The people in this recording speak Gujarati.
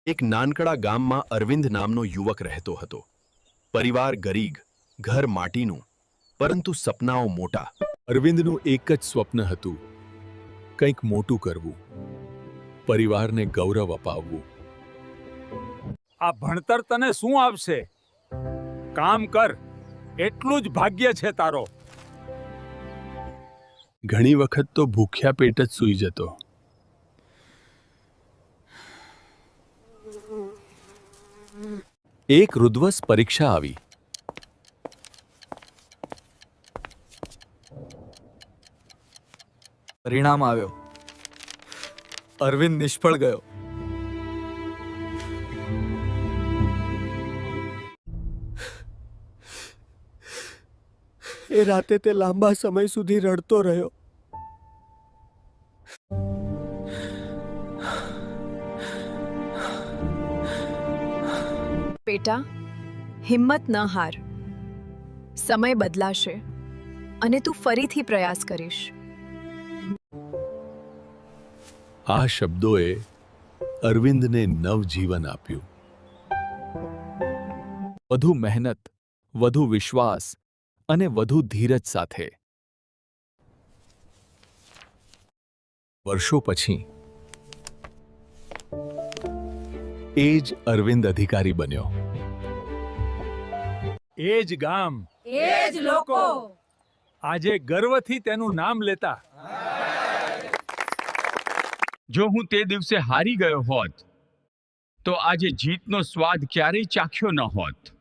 એક નાનકડા ગામમાં અરવિંદ નામનો યુવક રહેતો હતો. પરિવાર ગરીબ, ઘર માટીનું, પરંતુ સપનાઓ મોટા. અરવિંદનું એક જ સ્વપ્ન હતું, કંઈક મોટું કરવું, પરિવારને ગૌરવ અપાવવું. આ ભણતર તને શું આપશે? કામ કર, એટલું જ ભાગ્ય છે તારો. ઘણી વખત તો ભૂખ્યા પેટ જ સૂઈ જતો. એક ઋદ્વસ પરીક્ષા આવી. પરિણામ આવ્યો. અરવિંદ નિષ્ફળ ગયો. એ રાતે તે લાંબા સમય સુધી રડતો રહ્યો. બેટા, હિંમત ન હાર. સમય બદલાશે અને તું ફરીથી પ્રયાસ કરીશ. આ શબ્દોએ અરવિંદને નવજીવન આપ્યું. વધુ મહેનત, વધુ વિશ્વાસ અને વધુ ધીરજ સાથે. વર્ષો પછી એ જ અરવિંદ અધિકારી બન્યો. એ જ ગામ, એ જ લોકો આજે ગર્વથી તેનું નામ લેતા. જો હું તે દિવસે હારી ગયો હોત તો આજે જીતનો સ્વાદ ક્યારેય ચાખ્યો ન હોત.